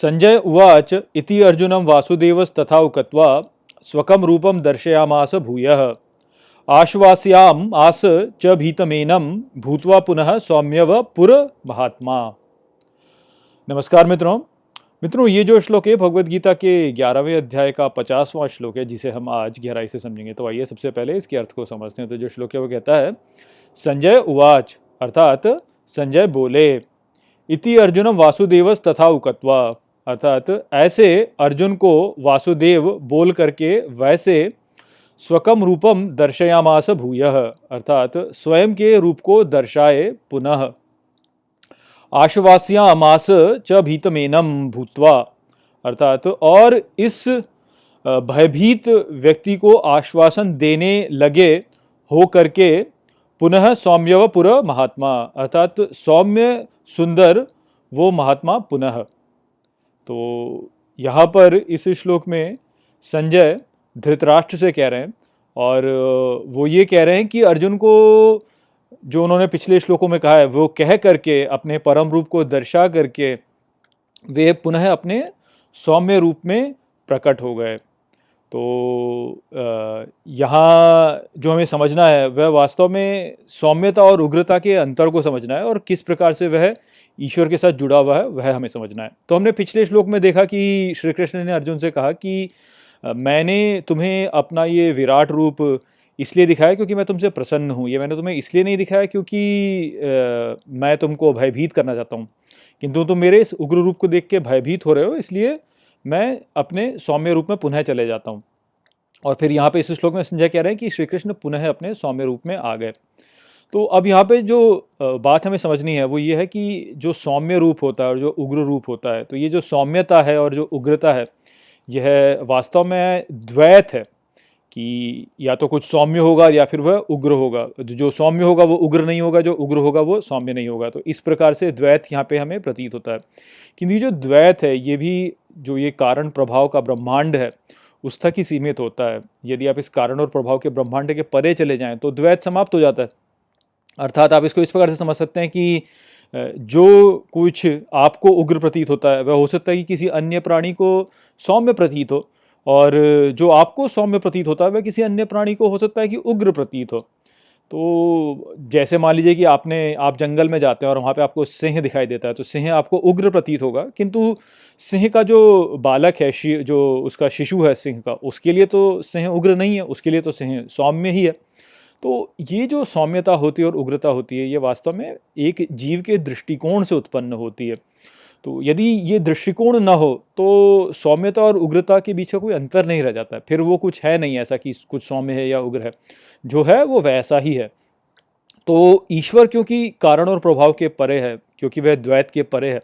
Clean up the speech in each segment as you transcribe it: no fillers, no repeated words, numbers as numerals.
संजय उवाच इति अर्जुनं वासुदेवस्तथा उक्त्वा स्वकं रूपं दर्शयामास भूयः आश्वास्याम् आस च भीतमेनं भूत्वा पुनः सौम्यव पुर महात्मा। नमस्कार मित्रों। ये जो श्लोक है भगवद गीता के 11वें अध्याय का 50वां श्लोक है, जिसे हम आज गहराई से समझेंगे। तो आइए सबसे पहले इसके अर्थ को समझते हैं। तो जो श्लोक है वो कहता है, संजय उवाच अर्थात संजय बोले, इति अर्जुनम वासुदेवस तथा उक्त्वा अर्थात ऐसे अर्जुन को वासुदेव बोल करके वैसे स्वकम रूपम दर्शयामास भूयः अर्थात स्वयं के रूप को दर्शाए पुनः आश्वास्यामास च भीतमेनम भूत्वा अर्थात और इस भयभीत व्यक्ति को आश्वासन देने लगे हो करके पुनः सौम्यव पुर महात्मा अर्थात सौम्य सुंदर वो महात्मा पुनः। तो यहाँ पर इस श्लोक में संजय धृतराष्ट्र से कह रहे हैं और वो ये कह रहे हैं कि अर्जुन को जो उन्होंने पिछले श्लोकों में कहा है वो कह करके अपने परम रूप को दर्शा करके वे पुनः अपने सौम्य रूप में प्रकट हो गए। तो यहाँ जो हमें समझना है वह वास्तव में सौम्यता और उग्रता के अंतर को समझना है और किस प्रकार से वह ईश्वर के साथ जुड़ा हुआ है वह हमें समझना है। तो हमने पिछले श्लोक में देखा कि श्री कृष्ण ने अर्जुन से कहा कि मैंने तुम्हें अपना ये विराट रूप इसलिए दिखाया क्योंकि मैं तुमसे प्रसन्न हूँ। ये मैंने तुम्हें इसलिए नहीं दिखाया क्योंकि मैं तुमको भयभीत करना चाहता हूँ, किंतु तुम मेरे इस उग्र रूप को देख के भयभीत हो रहे हो, इसलिए मैं अपने सौम्य रूप में पुनः चले जाता हूँ। और फिर यहाँ पे इस श्लोक में संजय कह रहे हैं कि श्री कृष्ण पुनः अपने सौम्य रूप में आ गए। तो अब यहाँ पे जो बात हमें समझनी है वो ये है कि जो सौम्य रूप होता है और जो उग्र रूप होता है, तो ये जो सौम्यता है और जो उग्रता है यह वास्तव में द्वैत है कि या तो कुछ सौम्य होगा या फिर वह उग्र होगा। जो सौम्य होगा वो उग्र नहीं होगा, जो उग्र होगा वो सौम्य नहीं होगा। तो इस प्रकार से द्वैत यहाँ पे हमें प्रतीत होता है। किंतु ये जो द्वैत है ये भी जो ये कारण प्रभाव का ब्रह्मांड है उस तक ही सीमित होता है। यदि आप इस कारण और प्रभाव के ब्रह्मांड के परे चले जाएं तो द्वैत समाप्त हो जाता है। अर्थात आप इसको इस प्रकार से समझ सकते हैं कि जो कुछ आपको उग्र प्रतीत होता है वह हो सकता है कि किसी अन्य प्राणी को सौम्य प्रतीत हो, और जो आपको सौम्य प्रतीत होता है वह किसी अन्य प्राणी को हो सकता है कि उग्र प्रतीत हो। तो जैसे मान लीजिए कि आप जंगल में जाते हैं और वहाँ पे आपको सिंह दिखाई देता है, तो सिंह आपको उग्र प्रतीत होगा, किंतु सिंह का जो बालक है, जो उसका शिशु है सिंह का, उसके लिए तो सिंह उग्र नहीं है, उसके लिए तो सिंह सौम्य ही है। तो ये जो सौम्यता होती है और उग्रता होती है ये वास्तव में एक जीव के दृष्टिकोण से उत्पन्न होती है। तो यदि ये दृष्टिकोण न हो तो सौम्यता और उग्रता के बीच का कोई अंतर नहीं रह जाता है। फिर वो कुछ है नहीं ऐसा कि कुछ सौम्य है या उग्र है, जो है वो वैसा ही है। तो ईश्वर क्योंकि कारण और प्रभाव के परे है, क्योंकि वह द्वैत के परे है,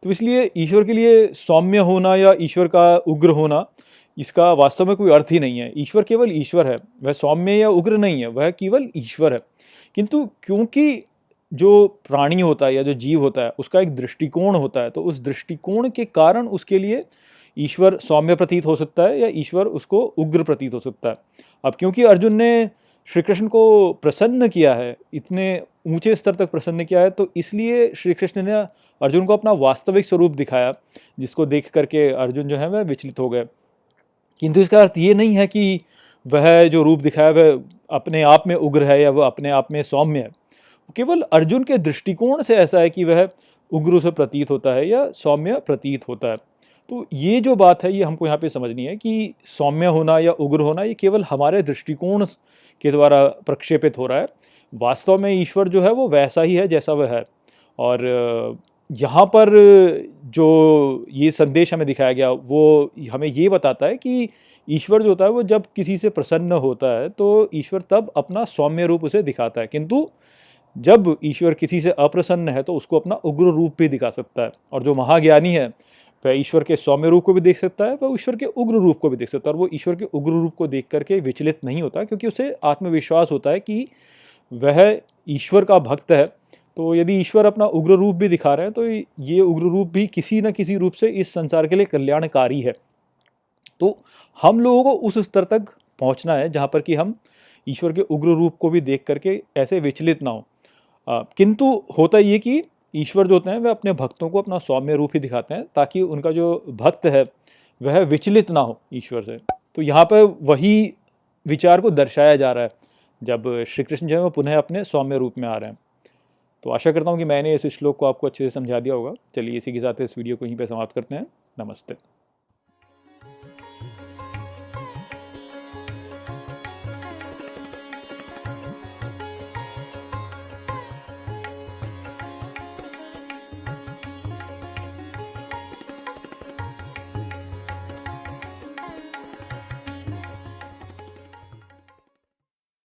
तो इसलिए ईश्वर के लिए सौम्य होना या ईश्वर का उग्र होना इसका वास्तव में कोई अर्थ ही नहीं है। ईश्वर केवल ईश्वर है, वह सौम्य या उग्र नहीं है, वह केवल ईश्वर है। किंतु क्योंकि जो प्राणी होता है या जो जीव होता है उसका एक दृष्टिकोण होता है, तो उस दृष्टिकोण के कारण उसके लिए ईश्वर सौम्य प्रतीत हो सकता है या ईश्वर उसको उग्र प्रतीत हो सकता है। अब क्योंकि अर्जुन ने श्री कृष्ण को प्रसन्न किया है, इतने ऊंचे स्तर तक प्रसन्न किया है, तो इसलिए श्री कृष्ण ने अर्जुन को अपना वास्तविक स्वरूप दिखाया, जिसको देख करके अर्जुन जो है वह विचलित हो गए। किंतु इसका अर्थ ये नहीं है कि वह जो रूप दिखाया वह अपने आप में उग्र है या वह अपने आप में सौम्य है। केवल अर्जुन के दृष्टिकोण से ऐसा है कि वह उग्र से प्रतीत होता है या सौम्य प्रतीत होता है। तो ये जो बात है ये हमको यहाँ पे समझनी है कि सौम्य होना या उग्र होना ये केवल हमारे दृष्टिकोण के द्वारा प्रक्षेपित हो रहा है। वास्तव में ईश्वर जो है वो वैसा ही है जैसा वह है। और यहाँ पर जो ये संदेश हमें दिखाया गया वो हमें ये बताता है कि ईश्वर जो होता है वो जब किसी से प्रसन्न होता है तो ईश्वर तब अपना सौम्य रूप उसे दिखाता है, किंतु जब ईश्वर किसी से अप्रसन्न है तो उसको अपना उग्र रूप भी दिखा सकता है। और जो महाज्ञानी है वह ईश्वर के सौम्य रूप को भी देख सकता है, वह ईश्वर के उग्र रूप को भी देख सकता है, और वो ईश्वर के उग्र रूप को देख करके विचलित नहीं होता, क्योंकि उसे आत्मविश्वास होता है कि वह ईश्वर का भक्त है। तो यदि ईश्वर अपना उग्र रूप भी दिखा रहे हैं तो ये उग्र रूप भी किसी न किसी रूप से इस संसार के लिए कल्याणकारी है। तो हम लोगों को उस स्तर तक पहुंचना है जहाँ पर कि हम ईश्वर के उग्र रूप को भी देख करके ऐसे विचलित ना हो। किंतु होता ये कि ईश्वर जो होते हैं वह अपने भक्तों को अपना सौम्य रूप ही दिखाते हैं ताकि उनका जो भक्त है वह विचलित ना हो ईश्वर से। तो यहाँ पर वही विचार को दर्शाया जा रहा है जब श्री कृष्ण जो है वो पुनः अपने सौम्य रूप में आ रहे हैं। तो आशा करता हूँ कि मैंने इस श्लोक को आपको अच्छे से समझा दिया होगा। चलिए इसी के साथ इस वीडियो को यहीं पे समाप्त करते हैं। नमस्ते।